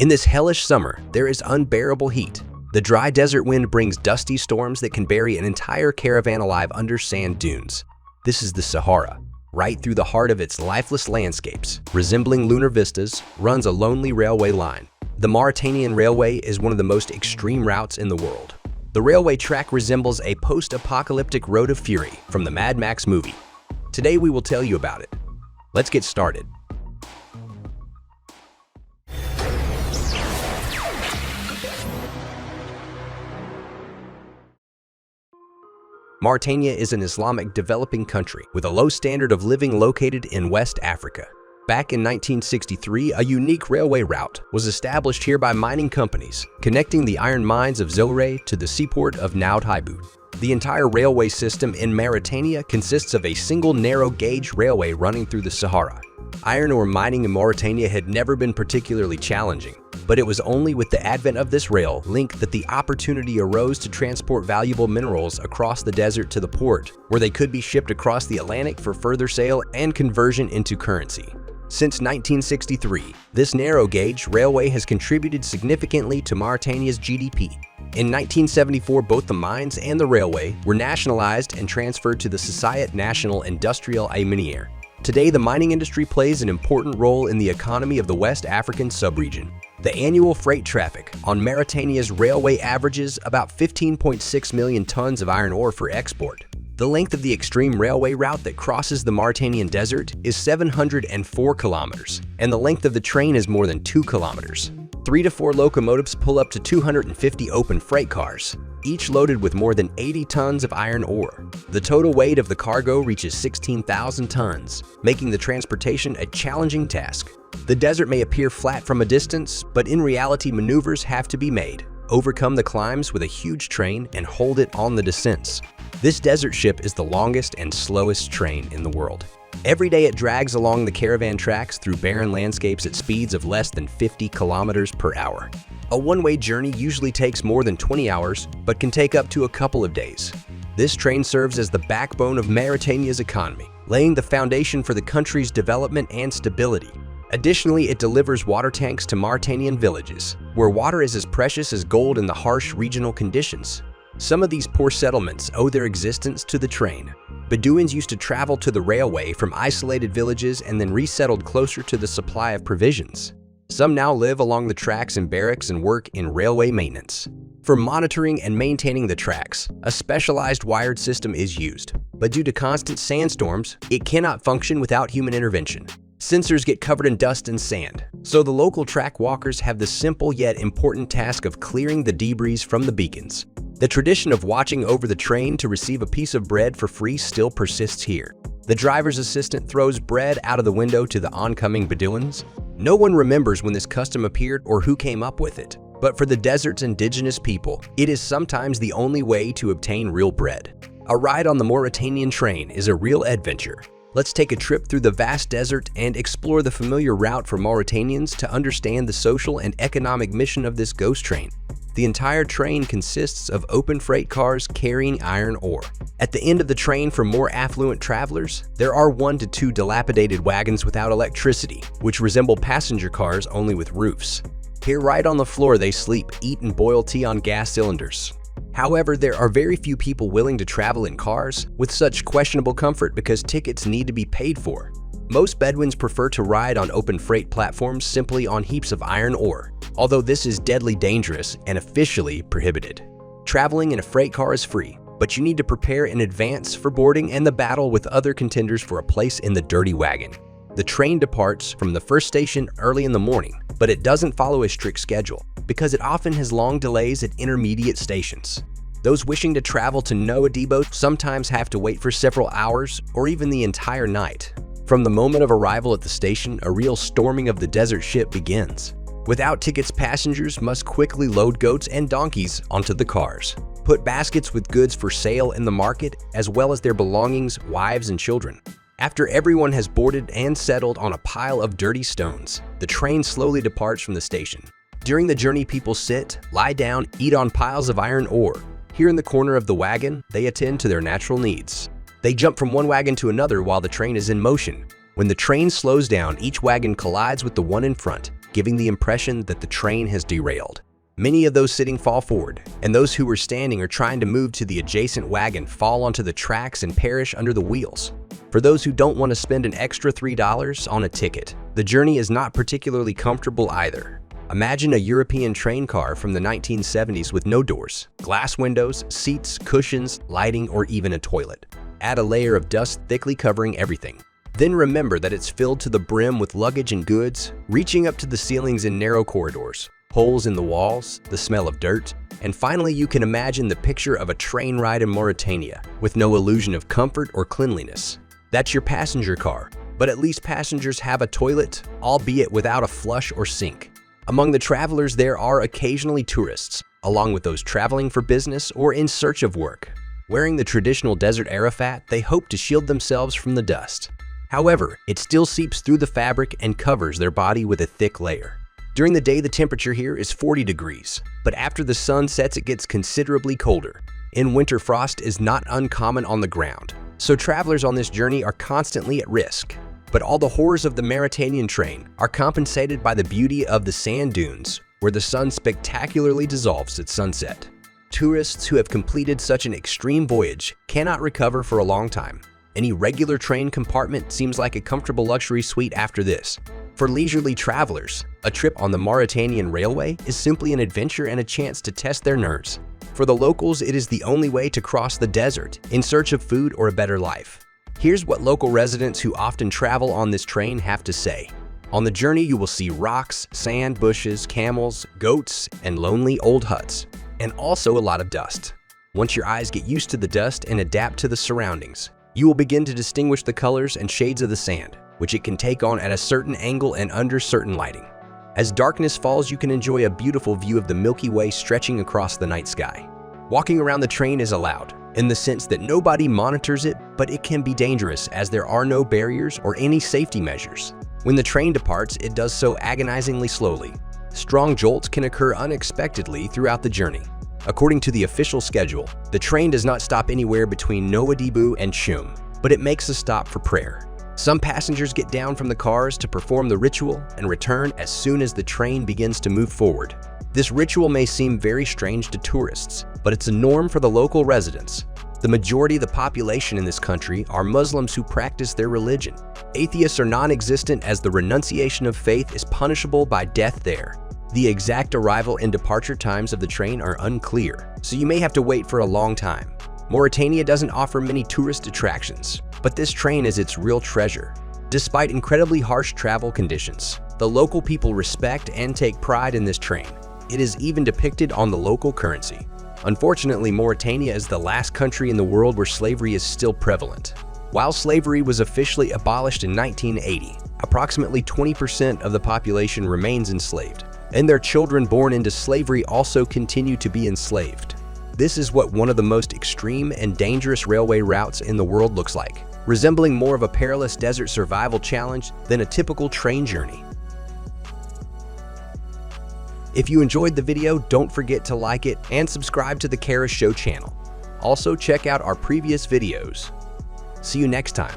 In this hellish summer, there is unbearable heat. The dry desert wind brings dusty storms that can bury an entire caravan alive under sand dunes. This is the Sahara. Right through the heart of its lifeless landscapes, resembling lunar vistas, runs a lonely railway line. The Mauritanian Railway is one of the most extreme routes in the world. The railway track resembles a post-apocalyptic road of fury from the Mad Max movie. Today we will tell you about it. Let's get started. Mauritania is an Islamic developing country with a low standard of living located in West Africa. Back in 1963, a unique railway route was established here by mining companies, connecting the iron mines of Zouéré to the seaport of Noud Haibou. The entire railway system in Mauritania consists of a single narrow-gauge railway running through the Sahara. Iron ore mining in Mauritania had never been particularly challenging, but it was only with the advent of this rail link that the opportunity arose to transport valuable minerals across the desert to the port, where they could be shipped across the Atlantic for further sale and conversion into currency. Since 1963, this narrow-gauge railway has contributed significantly to Mauritania's GDP. In 1974, both the mines and the railway were nationalized and transferred to the Société Nationale Industrielle et Minière. Today, the mining industry plays an important role in the economy of the West African subregion. The annual freight traffic on Mauritania's railway averages about 15.6 million tons of iron ore for export. The length of the extreme railway route that crosses the Mauritanian desert is 704 kilometers, and the length of the train is more than 2 kilometers. 3 to 4 locomotives pull up to 250 open freight cars, each loaded with more than 80 tons of iron ore. The total weight of the cargo reaches 16,000 tons, making the transportation a challenging task. The desert may appear flat from a distance, but in reality maneuvers have to be made. Overcome the climbs with a huge train and hold it on the descents. This desert ship is the longest and slowest train in the world. Every day it drags along the caravan tracks through barren landscapes at speeds of less than 50 kilometers per hour. A one-way journey usually takes more than 20 hours, but can take up to a couple of days. This train serves as the backbone of Mauritania's economy, laying the foundation for the country's development and stability. Additionally, it delivers water tanks to Mauritanian villages, where water is as precious as gold in the harsh regional conditions. Some of these poor settlements owe their existence to the train. Bedouins used to travel to the railway from isolated villages and then resettled closer to the supply of provisions. Some now live along the tracks in barracks and work in railway maintenance. For monitoring and maintaining the tracks, a specialized wired system is used, but due to constant sandstorms, it cannot function without human intervention. Sensors get covered in dust and sand, so the local track walkers have the simple yet important task of clearing the debris from the beacons. The tradition of watching over the train to receive a piece of bread for free still persists here. The driver's assistant throws bread out of the window to the oncoming Bedouins. No one remembers when this custom appeared or who came up with it, but for the desert's indigenous people, it is sometimes the only way to obtain real bread. A ride on the Mauritanian train is a real adventure. Let's take a trip through the vast desert and explore the familiar route for Mauritanians to understand the social and economic mission of this ghost train. The entire train consists of open freight cars carrying iron ore. At the end of the train, for more affluent travelers, there are 1 to 2 dilapidated wagons without electricity, which resemble passenger cars only with roofs. Here, right on the floor, they sleep, eat, and boil tea on gas cylinders. However, there are very few people willing to travel in cars with such questionable comfort because tickets need to be paid for. Most Bedouins prefer to ride on open freight platforms simply on heaps of iron ore, although this is deadly dangerous and officially prohibited. Traveling in a freight car is free, but you need to prepare in advance for boarding and the battle with other contenders for a place in the dirty wagon. The train departs from the first station early in the morning, but it doesn't follow a strict schedule because it often has long delays at intermediate stations. Those wishing to travel to Nouadhibou sometimes have to wait for several hours or even the entire night. From the moment of arrival at the station, a real storming of the desert ship begins. Without tickets, passengers must quickly load goats and donkeys onto the cars, put baskets with goods for sale in the market, as well as their belongings, wives, and children. After everyone has boarded and settled on a pile of dirty stones, the train slowly departs from the station. During the journey, people sit, lie down, eat on piles of iron ore. Here in the corner of the wagon, they attend to their natural needs. They jump from one wagon to another while the train is in motion. When the train slows down, each wagon collides with the one in front. giving the impression that the train has derailed. Many of those sitting fall forward, and those who were standing or trying to move to the adjacent wagon fall onto the tracks and perish under the wheels. For those who don't want to spend an extra $3 on a ticket, the journey is not particularly comfortable either. Imagine a European train car from the 1970s with no doors, glass windows, seats, cushions, lighting, or even a toilet. Add a layer of dust thickly covering everything. Then remember that it's filled to the brim with luggage and goods, reaching up to the ceilings in narrow corridors, holes in the walls, the smell of dirt, and finally you can imagine the picture of a train ride in Mauritania with no illusion of comfort or cleanliness. That's your passenger car, but at least passengers have a toilet, albeit without a flush or sink. Among the travelers, there are occasionally tourists, along with those traveling for business or in search of work. Wearing the traditional desert arafat, they hope to shield themselves from the dust. However, it still seeps through the fabric and covers their body with a thick layer. During the day, the temperature here is 40 degrees, but after the sun sets, it gets considerably colder. In winter, frost is not uncommon on the ground, so travelers on this journey are constantly at risk. But all the horrors of the Mauritanian train are compensated by the beauty of the sand dunes, where the sun spectacularly dissolves at sunset. Tourists who have completed such an extreme voyage cannot recover for a long time. Any regular train compartment seems like a comfortable luxury suite after this. For leisurely travelers, a trip on the Mauritanian Railway is simply an adventure and a chance to test their nerves. For the locals, it is the only way to cross the desert in search of food or a better life. Here's what local residents who often travel on this train have to say. On the journey, you will see rocks, sand, bushes, camels, goats, and lonely old huts, and also a lot of dust. Once your eyes get used to the dust and adapt to the surroundings, you will begin to distinguish the colors and shades of the sand, which it can take on at a certain angle and under certain lighting. As darkness falls, you can enjoy a beautiful view of the Milky Way stretching across the night sky. Walking around the train is allowed, in the sense that nobody monitors it, but it can be dangerous as there are no barriers or any safety measures. When the train departs, it does so agonizingly slowly. Strong jolts can occur unexpectedly throughout the journey. According to the official schedule, the train does not stop anywhere between Nouadhibou and Choum, but it makes a stop for prayer. Some passengers get down from the cars to perform the ritual and return as soon as the train begins to move forward. This ritual may seem very strange to tourists, but it's a norm for the local residents. The majority of the population in this country are Muslims who practice their religion. Atheists are non-existent as the renunciation of faith is punishable by death there. The exact arrival and departure times of the train are unclear, so you may have to wait for a long time. Mauritania doesn't offer many tourist attractions, but this train is its real treasure. Despite incredibly harsh travel conditions, the local people respect and take pride in this train. It is even depicted on the local currency. Unfortunately, Mauritania is the last country in the world where slavery is still prevalent. While slavery was officially abolished in 1980, approximately 20% of the population remains enslaved, and their children born into slavery also continue to be enslaved. This is what one of the most extreme and dangerous railway routes in the world looks like, resembling more of a perilous desert survival challenge than a typical train journey. If you enjoyed the video, don't forget to like it and subscribe to the Kara Show channel. Also, check out our previous videos. See you next time.